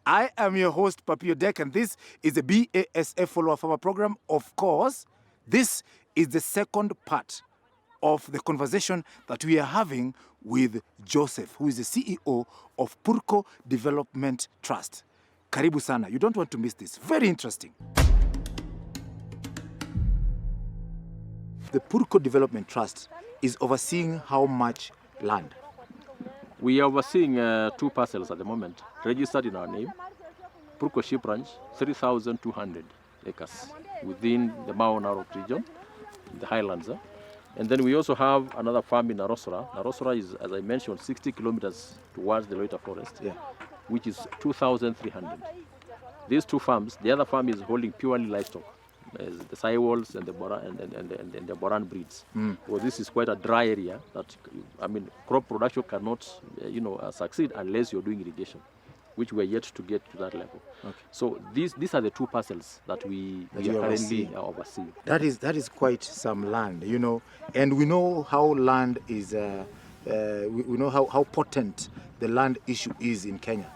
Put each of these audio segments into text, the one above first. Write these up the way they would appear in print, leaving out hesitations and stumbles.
I am your host, Papio Deck, and this is the BASF Follower Farmer Program. Of course, this is the second part of the conversation that we are having with Joseph, who is the CEO of Purko Development Trust. Karibu sana. You don't want to miss this. Very interesting. The Purko Development Trust is overseeing how much land? We are overseeing 2 parcels at the moment, registered in our name. Purko Sheep Ranch, 3,200 acres within the Narok region, the highlands. And then we also have another farm in Narosora. Narosora is, as I mentioned, 60 kilometers towards the Loita Forest, which is 2,300. These 2 farms, the other farm is holding purely livestock, the Saiwals and the Boran breeds. Well, this is quite a dry area that, I mean, crop production cannot, succeed unless you're doing irrigation, which we are yet to get to that level. Okay. So these are the 2 parcels that we are currently overseeing. That is quite some land, and we know how land is. We know how potent the land issue is in Kenya.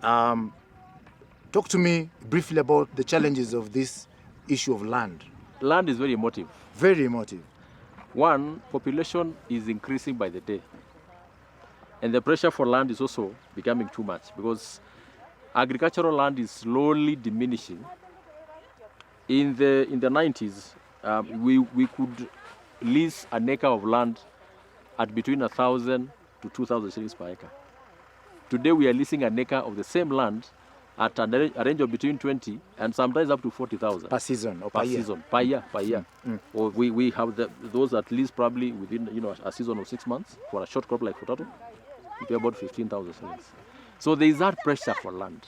Talk to me briefly about the challenges of this issue of land. Land is very emotive. Very emotive. One, population is increasing by the day. And the pressure for land is also becoming too much because agricultural land is slowly diminishing. In the 90s, we could lease an acre of land at between 1,000 to 2,000 shillings per acre. Today we are leasing an acre of the same land at a range of between 20 and sometimes up to 40,000 per season or per year. Or we have those at least probably within a season of 6 months for a short crop like potato. We pay about 15,000 shillings. So there is that pressure for land,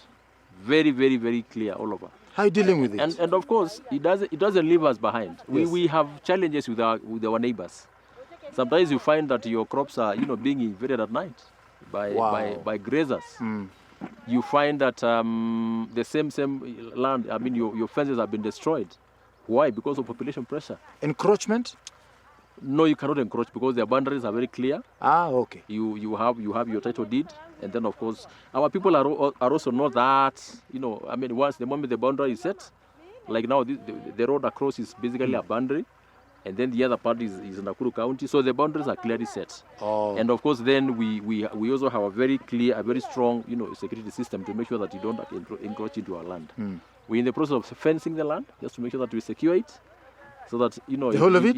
very, very, very clear all over. How are you dealing with it? And of course, it doesn't leave us behind. Yes. We have challenges with our neighbors. Sometimes you find that your crops are being invaded at night by grazers. You find that the same land, I mean, your fences have been destroyed. Why? Because of population pressure. Encroachment? No, you cannot encroach because their boundaries are very clear. Okay. You have your title deed, and then of course our people are also not that I mean, once the moment the boundary is set, like now the road across is basically a boundary. And then the other part is in Narok County, so the boundaries are clearly set. And of course, then we also have a very clear, a very strong, security system to make sure that you don't encroach into our land. We're in the process of fencing the land just to make sure that we secure it, so that the whole of it.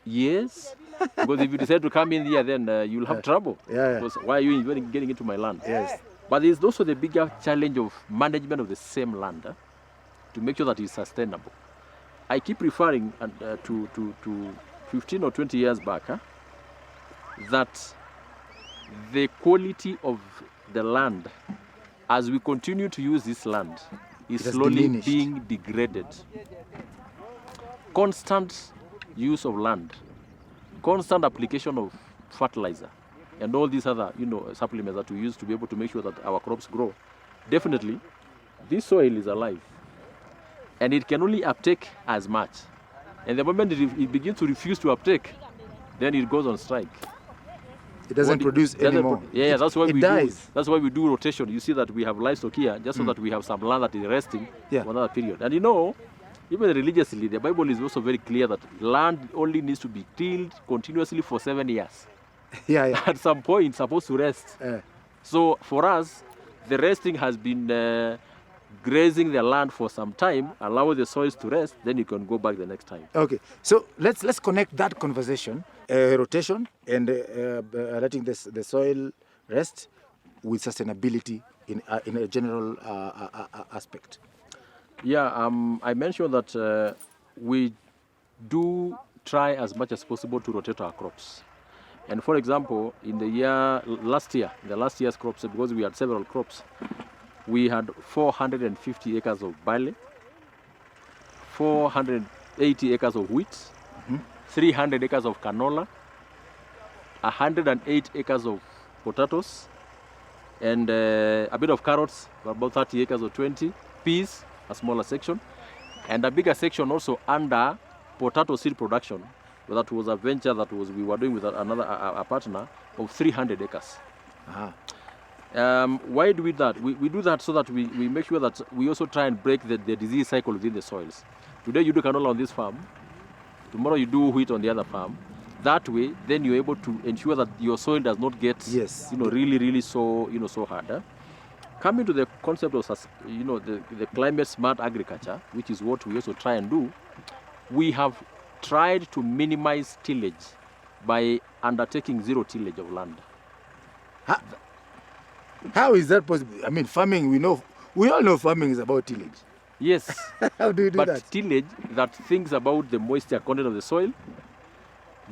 Yes, because if you decide to come in here, then you'll have trouble. Because why are you even getting into my land? Yes. But there's also the bigger challenge of management of the same land to make sure that it's sustainable. I keep referring to 15 or 20 years back, that the quality of the land, as we continue to use this land, is slowly being degraded. Constant use of land, constant application of fertilizer, and all these other supplements that we use to be able to make sure that our crops grow. Definitely, this soil is alive. And it can only uptake as much. And the moment it begins to refuse to uptake, then it goes on strike. It doesn't produce anymore. That's why it dies. That's why we do rotation. You see that we have livestock here, just so that we have some land that is resting for another period. And even religiously, the Bible is also very clear that land only needs to be tilled continuously for 7 years. At some point, it's supposed to rest. So for us, the resting has been grazing the land for some time, allow the soils to rest, then you can go back the next time. Okay, so let's connect that conversation, rotation and letting the soil rest with sustainability in a general aspect. I mentioned that we do try as much as possible to rotate our crops. And for example, in the last year's crops, because we had several crops, we had 450 acres of barley, 480 acres of wheat, 300 acres of canola, 108 acres of potatoes, and a bit of carrots, about 30 acres or 20, peas, a smaller section, and a bigger section also under potato seed production. That was a venture that we were doing with a partner of 300 acres. Why do we do that? We do that so that we make sure that we also try and break the disease cycle within the soils. Today you do canola on this farm, tomorrow you do wheat on the other farm. That way, then you're able to ensure that your soil does not get, really so, so hard. Coming to the concept of, the climate smart agriculture, which is what we also try and do, we have tried to minimize tillage by undertaking zero tillage of land. How is that possible? I mean, farming, we all know farming is about tillage. Yes. How do you do that? But tillage that thinks about the moisture content of the soil,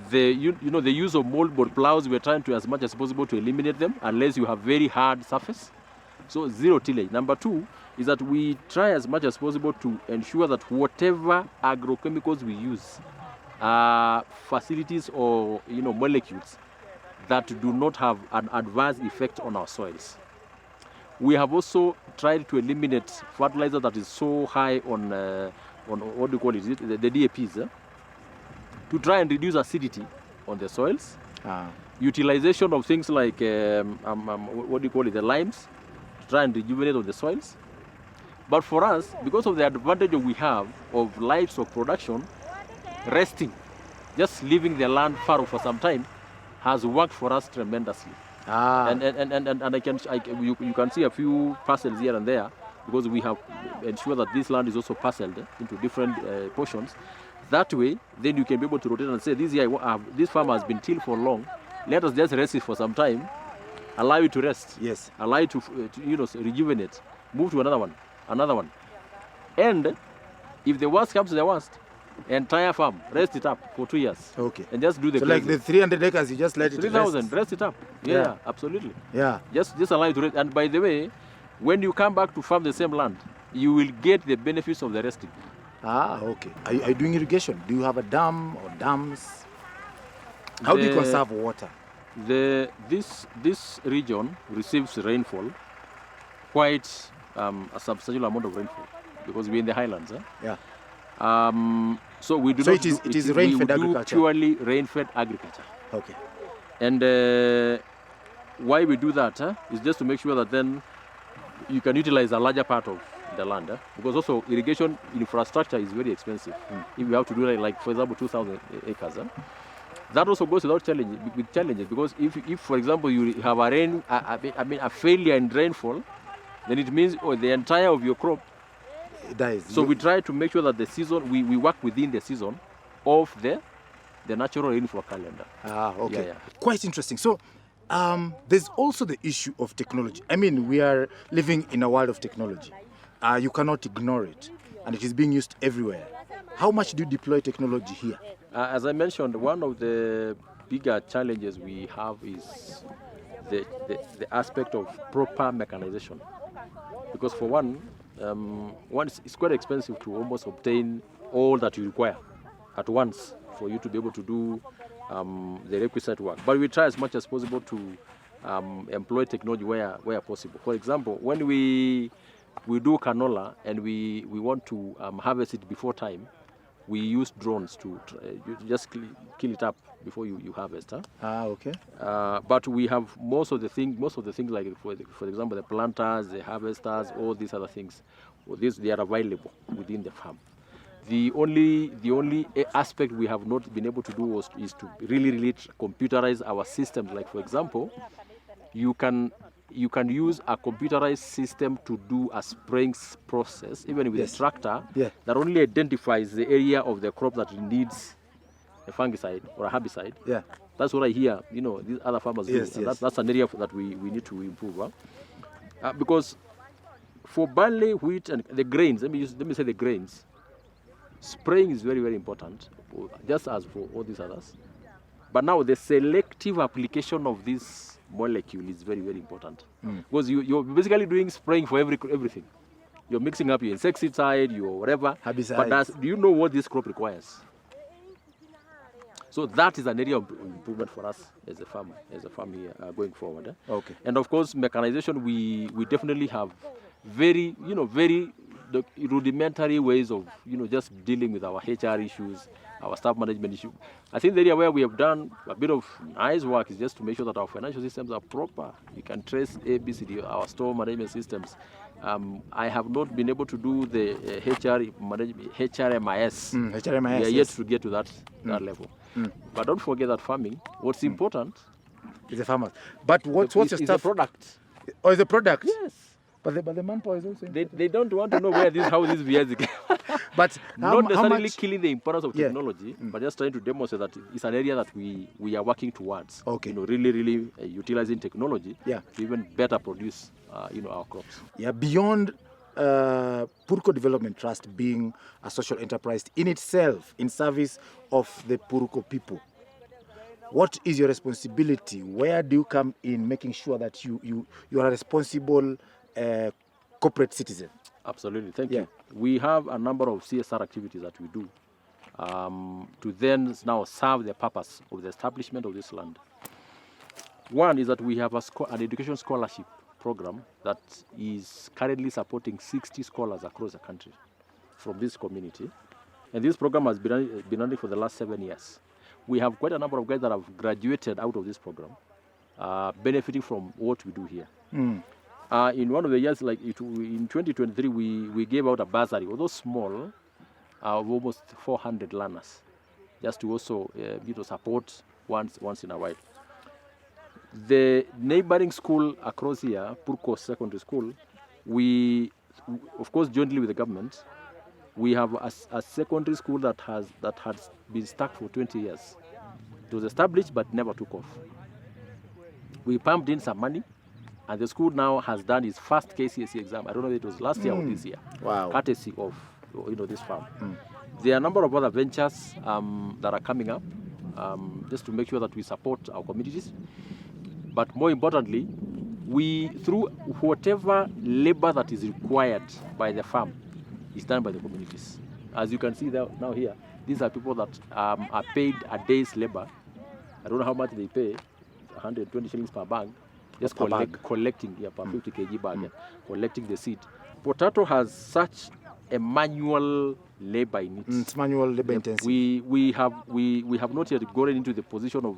the use of moldboard plows, we're trying to, as much as possible, to eliminate them unless you have very hard surface. So zero tillage. Number two is that we try as much as possible to ensure that whatever agrochemicals we use are facilities or molecules that do not have an adverse effect on our soils. We have also tried to eliminate fertilizer that is so high on what do you call it, the DAPs, to try and reduce acidity on the soils. Utilization of things like what do you call it, the limes, to try and rejuvenate on the soils. But for us, because of the advantage we have of livestock production, resting, just leaving the land fallow for some time, has worked for us tremendously. And you can see a few parcels here and there, because we have ensured that this land is also parceled into different portions. That way, then you can be able to rotate and say, this farm has been tilled for long. Let us just rest it for some time, allow it to rest. Yes. Allow it to rejuvenate. Move to another one. And if the worst comes to the worst, entire farm, rest it up for 2 years. Okay. And just do the like the 300 acres, you just let it 3,000, rest it up. Yeah, absolutely. Yeah. Just allow it to rest. And by the way, when you come back to farm the same land, you will get the benefits of the resting. Okay. Are you doing irrigation? Do you have a dam or dams? How do you conserve water? This region receives rainfall, quite a substantial amount of rainfall, because we're in the highlands. Yeah. So we do it is rain-fed agriculture. Purely rain-fed agriculture. Okay. And why we do that is just to make sure that then you can utilize a larger part of the land, because also irrigation infrastructure is very expensive. If you have to do like for example 2,000 acres, that also goes without challenges, because if for example you have a failure in rainfall, then it means the entire of your crop dies. So we try to make sure that the season, we work within the season of the natural rainfall calendar. Okay. Yeah. Quite interesting. So there's also the issue of technology. I mean, we are living in a world of technology. You cannot ignore it, and it is being used everywhere. How much do you deploy technology here? As I mentioned, one of the bigger challenges we have is the aspect of proper mechanization. Because for one, it's quite expensive to almost obtain all that you require at once for you to be able to do the requisite work. But we try as much as possible to employ technology where possible. For example, when we do canola and we want to harvest it before time, we use drones to just kill it up before you harvest. Okay. But we have most of the things like for example the planters, the harvesters, all these other things. They are available within the farm. The only aspect we have not been able to do is to really computerize our systems. Like for example, you can use a computerized system to do a spraying process, even with a tractor, that only identifies the area of the crop that needs a fungicide or a herbicide. Yeah. That's what I hear, these other farmers do. And that's an area that we need to improve. Because for barley, wheat, and the grains, let me say the grains, spraying is very, very important, just as for all these others. But now the selective application of this molecule is very, very important. Because you're basically doing spraying for everything. You're mixing up your insecticide, your whatever. Herbicide. But do you know what this crop requires? So that is an area of improvement for us as a farm here going forward. Okay. And of course, mechanization, we definitely have very rudimentary ways of just dealing with our HR issues, our staff management issue. I think the area where we have done a bit of nice work is just to make sure that our financial systems are proper. You can trace ABCD, our store management systems. I have not been able to do the HRMIS. HRMIS, We are yet yes. to get to that level. But don't forget that farming, what's important It's a farmer. But what's your is staff? the product. Oh, it's a product? Yes. But the manpower is also They don't want to know how this VS But not necessarily much? killing the importance of Yeah. technology, but just trying to demonstrate that it's an area that we are working towards. Okay. Really utilizing technology Yeah. to even better produce our crops. Yeah, beyond Purko Development Trust being a social enterprise in itself, in service of the Purko people, what is your responsibility? Where do you come in making sure that you are a responsible corporate citizen? Absolutely, thank Yeah. you. We have a number of CSR activities that we do to then now serve the purpose of the establishment of this land. One is that we have an education scholarship program that is currently supporting 60 scholars across the country from this community. And this program has been running for the last 7 years. We have quite a number of guys that have graduated out of this program, benefiting from what we do here. In one of the years, in 2023, we gave out a bursary, although small, of almost 400 learners, just to also support once in a while. The neighboring school across here, Purko Secondary School, we, of course, jointly with the government, we have a secondary school that has been stuck for 20 years. It was established but never took off. We pumped in some money, and the school now has done its first KCSE exam. I don't know if it was last year or this year. Wow. Courtesy of this farm. There are a number of other ventures that are coming up just to make sure that we support our communities. But more importantly, through whatever labor that is required by the farm is done by the communities. As you can see now here, these are people that are paid a day's labor. I don't know how much they pay, 120 shillings per bag, just collecting per 50 kg bag, collecting the seed. Potato has such a manual labor in it. It's manual labor intensive. We have not yet gotten into the position of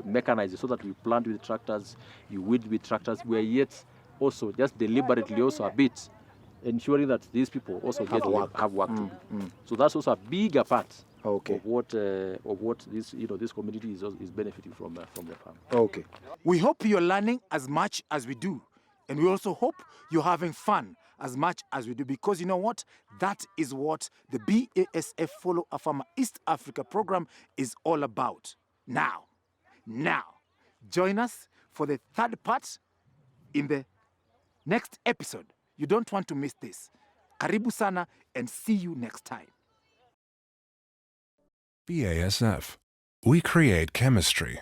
mechanizing, so that we plant with tractors, you weed with tractors. We are yet also just deliberately also a bit ensuring that these people also have work to do. So that's also a bigger part of what this community is benefiting from the farm. Okay. We hope you're learning as much as we do, and we also hope you're having fun as much as we do, because you know what? That is what the BASF Follow a Farmer East Africa program is all about. Now, join us for the third part in the next episode. You don't want to miss this. Karibu sana, and see you next time. BASF. We create chemistry.